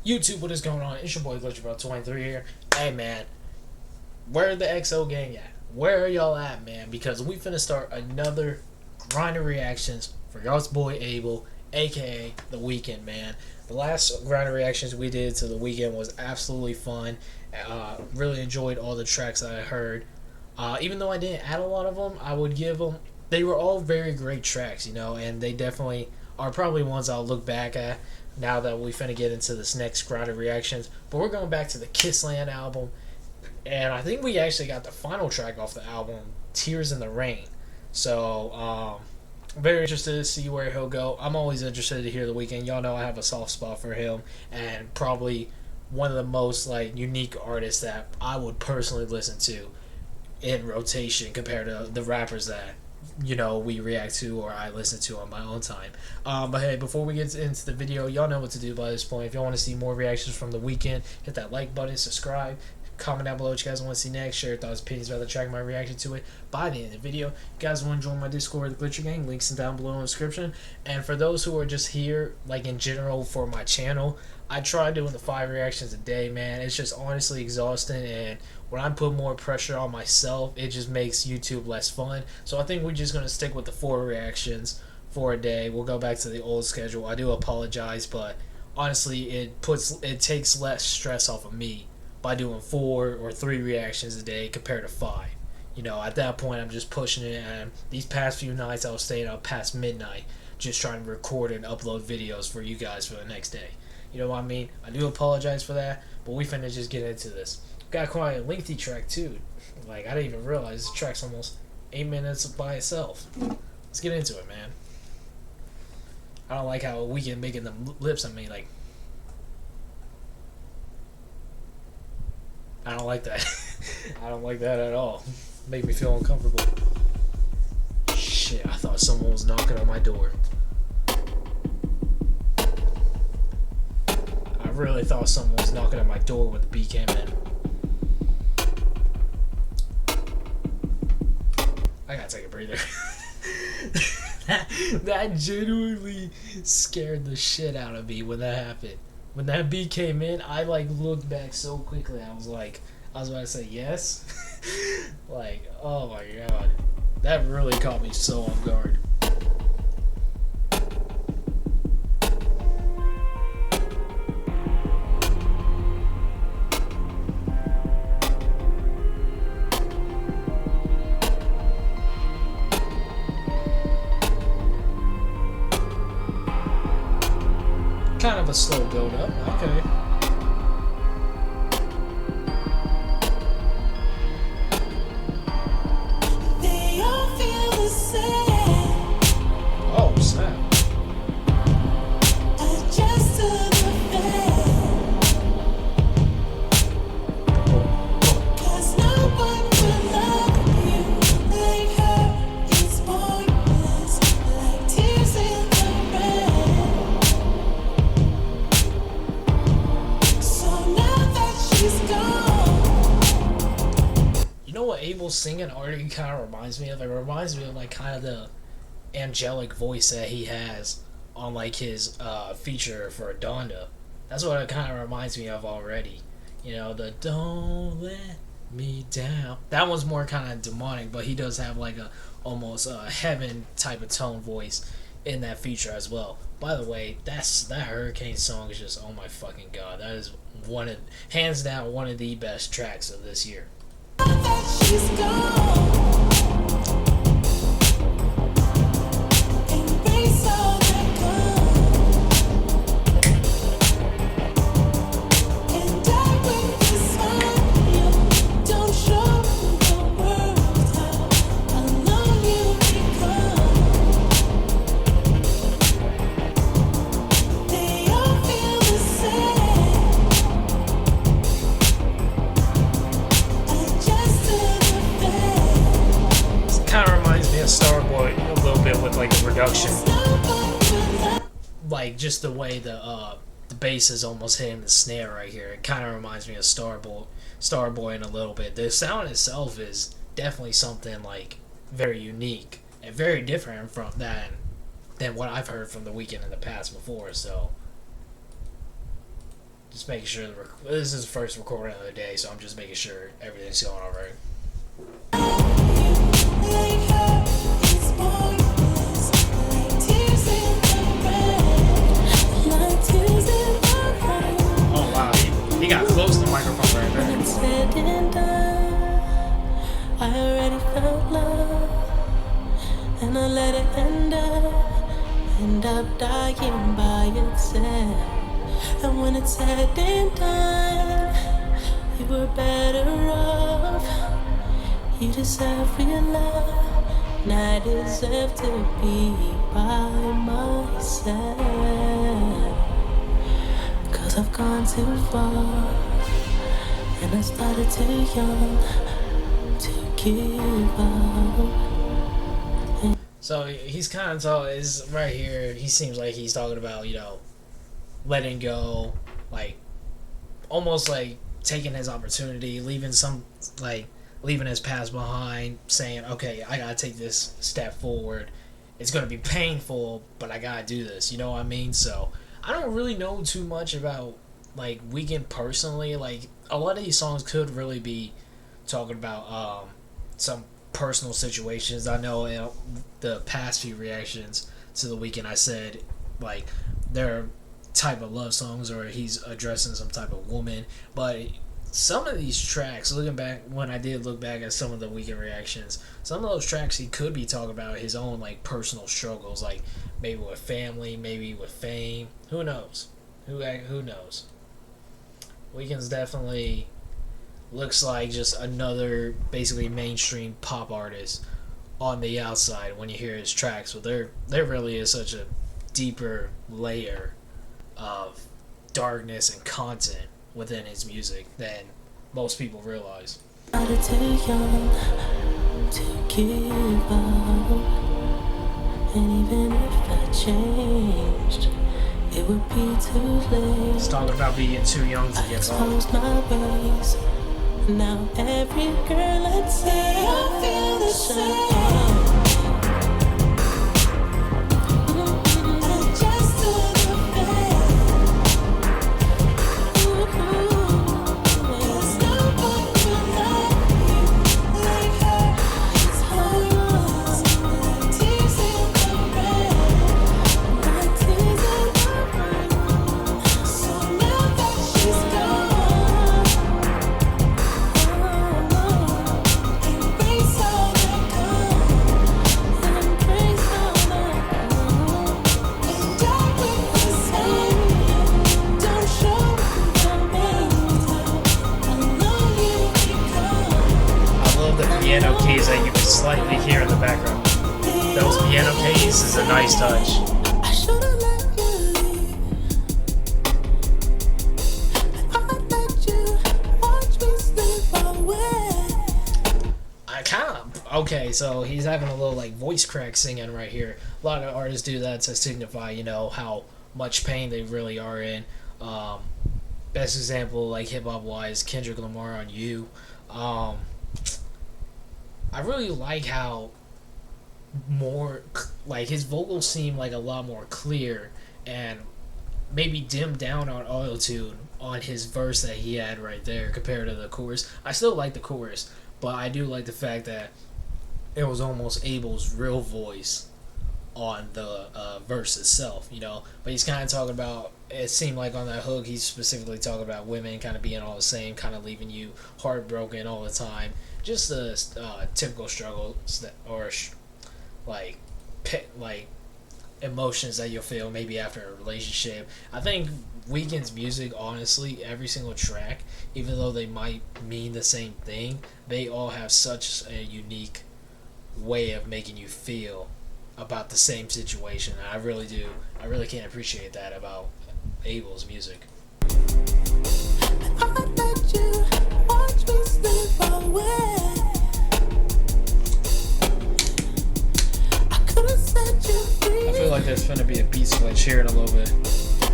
YouTube, what is going on? It's your boy GlitcherBro23 here. Hey man, where the XO gang at? Where are y'all at, man? Because we finna start another grinder reactions for y'all's boy Abel, aka the Weeknd, man. The last grinder reactions we did to the Weeknd was absolutely fun. Really enjoyed all the tracks that I heard. Even though I didn't add a lot of them, I would give them. They were all very great tracks, you know, and they definitely are probably ones I'll look back at now that we finna get into this next grinder reactions. But we're going back to the Kissland album, and I think we actually got the final track off the album, Tears in the Rain. So I'm very interested to see where he'll go. I'm always interested to hear the Weeknd. Y'all know I have a soft spot for him, and probably one of the most like unique artists that I would personally listen to in rotation compared to the rappers that we react to or I listen to on my own time. But hey, before we get into the video, y'all know what to do by this point. If y'all want to see more reactions from the Weeknd, hit that like button, subscribe, comment down below what you guys want to see next, share your thoughts, opinions about the track, my reaction to it by the end of the video. If you guys want to join my Discord, the Glitcher Gang, links down below in the description. And for those who are just here, like in general for my channel, I try doing the 5 reactions a day, man. It's just honestly exhausting, and when I put more pressure on myself, it just makes YouTube less fun. So I think we're just going to stick with the 4 reactions for a day. We'll go back to the old schedule. I do apologize, but honestly, it takes less stress off of me by doing 4 or 3 reactions a day compared to 5. At that point, I'm just pushing it, and these past few nights I was staying up past midnight just trying to record and upload videos for you guys for the next day. You know what I mean? I do apologize for that, but we finna just get into this. Got quite a lengthy track too. Like, I didn't even realize this track's almost 8 minutes by itself. Let's get into it, man. I don't like how Weeknd making the lips on me, like. I don't like that. I don't like that at all. Make me feel uncomfortable. Shit, I thought someone was knocking on my door. I really thought someone was knocking on my door when the beat came in. I gotta take a breather. that genuinely scared the shit out of me when that happened. When that beat came in, I like looked back so quickly. I was about to say yes. Like, oh my god. That really caught me so off guard. Kind of a slow build up. Okay. They all feel the same. Oh, snap. Adjust to the fame. 'Cause no one will love you like her. It's pointless, like tears in the rain. So now that she's gone. You know what Abel's singing already kind of reminds me of? It reminds me of like kind of the angelic voice that he has on like his feature for Donda. That's what it kind of reminds me of already. The "Don't Let Me Down." That one's more kind of demonic, but he does have like a almost heaven type of tone voice in that feature as well. By the way, that Hurricane song is just, oh my fucking god, that is hands down one of the best tracks of this year. Now that she's gone. Embrace all that gone. And die with a smile. Don't show the world how alone you become. They all feel the same. Adjust to the fame. Kind of reminds me of Starboy a little bit with like a reduction, like just the way the bass is almost hitting the snare right here. It kind of reminds me of Starboy in a little bit. The sound itself is definitely something like very unique and very different from than what I've heard from the Weeknd in the past before. So Just making sure this is the first recording of the day, so I'm just making sure everything's going all right. Oh wow, he got close to the microphone right there. I already felt love, and I let it end up dying by itself. And when it's said and done, you were better off. You deserve real love, and I deserve to be by myself. 'Cause I've gone too far, and I started too young to give up. So he's kind of is right here. He seems like he's talking about, letting go, like almost like taking his opportunity, leaving his past behind, saying, okay, I gotta take this step forward. It's gonna be painful, but I gotta do this. You know what I mean? So I don't really know too much about like Weeknd personally. Like a lot of these songs could really be talking about some personal situations. I know in the past few reactions to the Weeknd, I said like they're type of love songs or he's addressing some type of woman, but some of these tracks, looking back when I did look back at some of the Weeknd reactions, some of those tracks he could be talking about his own like personal struggles, like maybe with family, maybe with fame. Who knows? Who knows? Weeknd's definitely looks like just another basically mainstream pop artist on the outside when you hear his tracks, but there really is such a deeper layer of darkness and content within his music than most people realize. Started too young to give up, and even if I changed, it would be too late. He's talking about being too young to I give up. exposed my ways. Now every girl I'd say I feel the same. Piano keys that you can slightly hear in the background. Those piano keys is a nice touch. I should've let you leave. I'd let you watch me slip away. Okay, so he's having a little like voice crack singing right here. A lot of artists do that to signify, how much pain they really are in. Best example, like hip hop wise, Kendrick Lamar on You. I really like how more like his vocals seem like a lot more clear and maybe dimmed down on auto-tune on his verse that he had right there compared to the chorus. I still like the chorus, but I do like the fact that it was almost Abel's real voice on the verse itself, but he's kind of talking about, it seemed like on that hook he's specifically talking about women kind of being all the same, kind of leaving you heartbroken all the time. Just the typical struggles or emotions that you'll feel maybe after a relationship. I think Weeknd's music, honestly, every single track, even though they might mean the same thing, they all have such a unique way of making you feel about the same situation. And I really can't appreciate that about Abel's music. I'd let you watch me slip away. I could've set you free. I feel like there's gonna be a beat switch here in a little bit.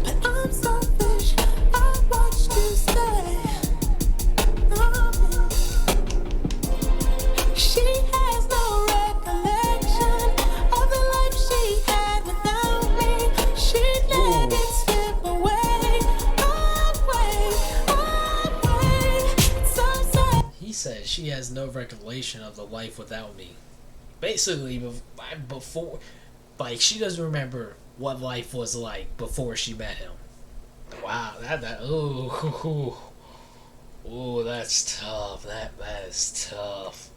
But I'm selfish, I watched you stay. She has no recollection of the life she had without me. She let it slip away, away. she has no recollection of the life without me. Basically, before, like, she doesn't remember what life was like before she met him. Wow, ooh, that's tough. That is tough.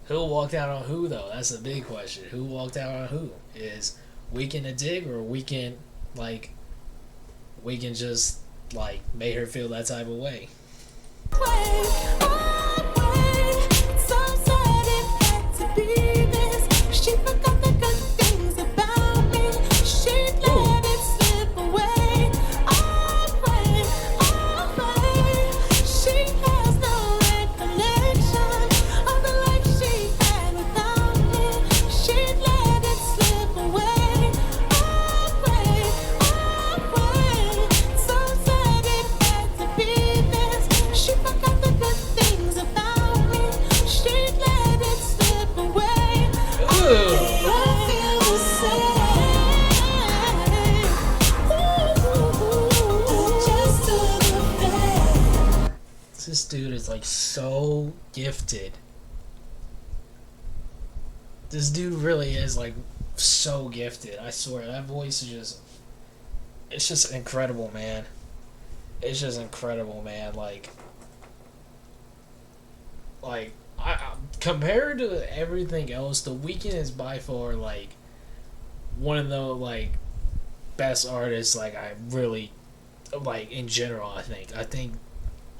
Who walked out on who, though? That's a big question. Who walked out on who? Is Weeknd a dig, or Weeknd just like made her feel that type of way? This dude is like so gifted. This dude really is like so gifted. I swear, that voice is it's just incredible, man. It's just incredible, man. I compared to everything else, The Weeknd is by far like one of the like best artists. Like, I really like in general. I think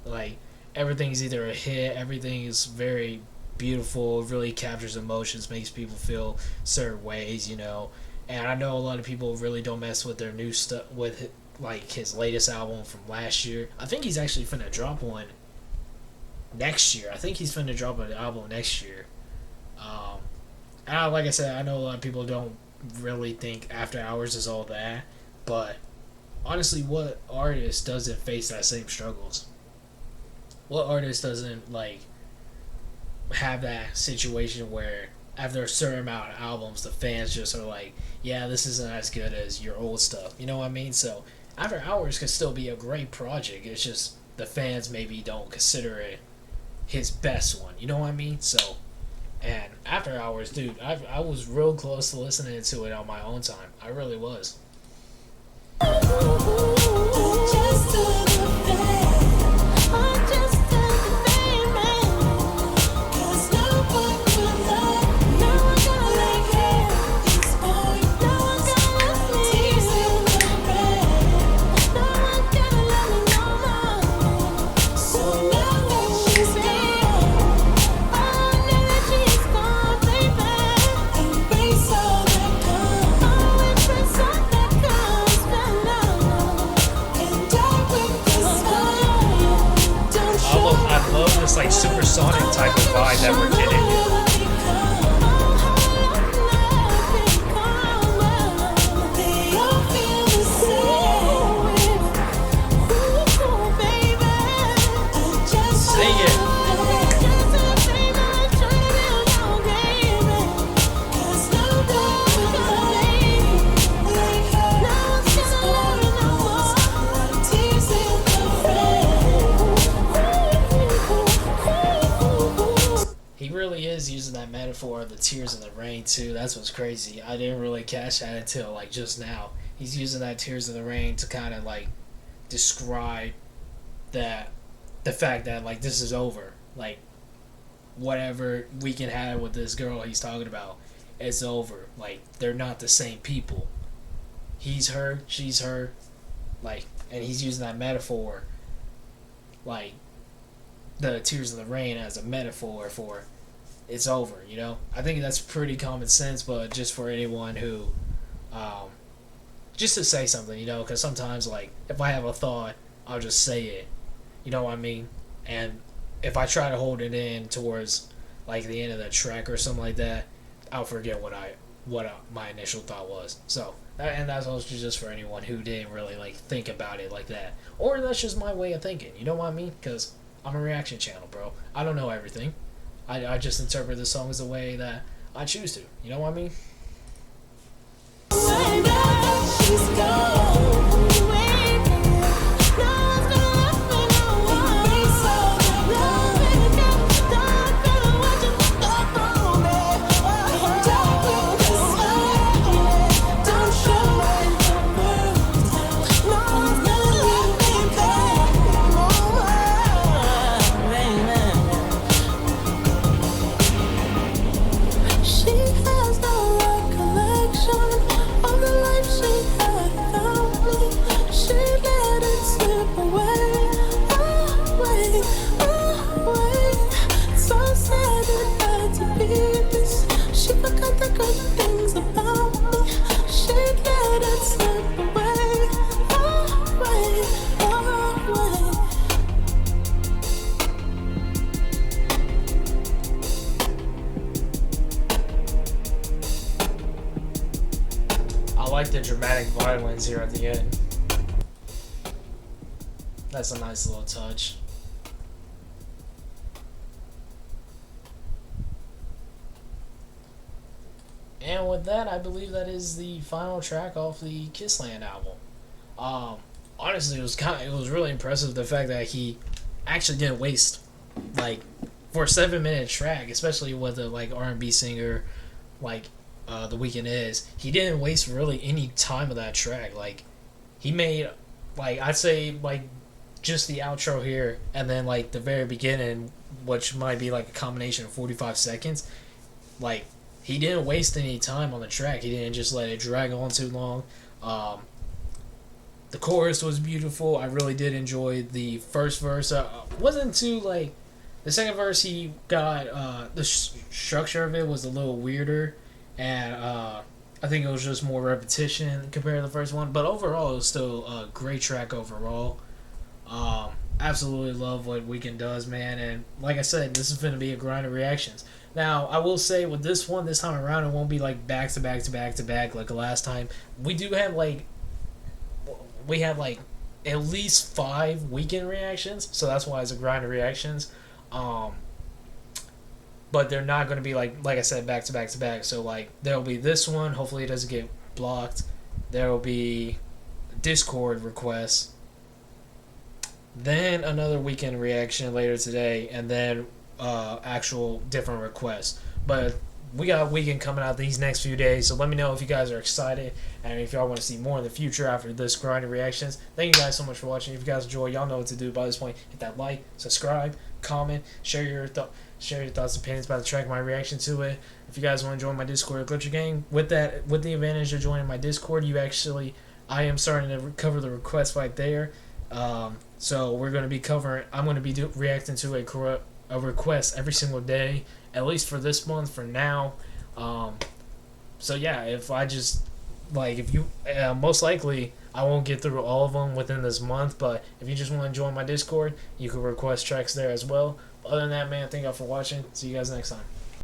like everything's either a hit, everything is very beautiful, really captures emotions, makes people feel certain ways, you know. And I know a lot of people really don't mess with their new stuff, with like his latest album from last year. I think he's actually finna drop one next year. I think he's finna drop an album next year. And like I said, I know a lot of people don't really think After Hours is all that, but honestly, what artist doesn't face that same struggles? What artist doesn't like have that situation where after a certain amount of albums, the fans just are like, yeah, this isn't as good as your old stuff. You know what I mean? So After Hours could still be a great project. It's just the fans maybe don't consider it his best one. You know what I mean? So, and After Hours, dude, I was real close to listening to it on my own time. I really was. This like supersonic type of vibe that we're getting. Sing it. He really is using that metaphor of the tears in the rain too. That's what's crazy. I didn't really catch that until like just now. He's using that tears in the rain to kind of like describe that the fact that like this is over. Like whatever Weeknd had with this girl he's talking about, it's over. Like they're not the same people. He's her, she's her. Like, and he's using that metaphor, like the tears in the rain, as a metaphor for it's over, you know. I think that's pretty common sense, but just for anyone who just to say something, you know, because sometimes like if I have a thought, I'll just say it, you know what I mean. And if I try to hold it in towards like the end of the track or something like that, I'll forget what my initial thought was. So and that's also just for anyone who didn't really like think about it like that, or that's just my way of thinking, you know what I mean, because I'm a reaction channel, bro. I don't know everything. I just interpret the songs the way that I choose to. You know what I mean? of dramatic violence here at the end. That's a nice little touch. And with that, I believe that is the final track off the Kissland album. Honestly, it was really impressive the fact that he actually didn't waste like for a 7-minute track, especially with a like R&B singer like the Weeknd is. He didn't waste really any time of that track. Like he made like I'd say like just the outro here and then like the very beginning, which might be like a combination of 45 seconds. Like he didn't waste any time on the track. He didn't just let it drag on too long. The chorus was beautiful. I really did enjoy the first verse. Wasn't too like the second verse. He got the structure of it was a little weirder, and I think it was just more repetition compared to the first one. But overall, it was still a great track overall. Absolutely love what Weeknd does, man. And like I said, this is going to be a grind of reactions. Now, I will say with this one, this time around, it won't be like back to back to back to back like the last time. We have at least 5 Weeknd reactions, so that's why it's a grind of reactions. But they're not going to be like I said, back to back to back. So like there'll be this one. Hopefully it doesn't get blocked. There will be Discord requests. Then another Weeknd reaction later today, and then actual different requests. But we got Weeknd coming out these next few days, so let me know if you guys are excited and if y'all want to see more in the future after this grinding reactions. Thank you guys so much for watching. If you guys enjoy, y'all know what to do by this point. Hit that like, subscribe, comment, share your thoughts and opinions about the track, my reaction to it. If you guys want to join my Discord Glitcher Gang, with the advantage of joining my Discord, I am starting to cover the requests right there. So we're going to be I'm going to be reacting to a request every single day, at least for this month for now. So yeah, if you most likely I won't get through all of them within this month, but if you just want to join my Discord, you can request tracks there as well. Other than that, man, thank y'all for watching. See you guys next time.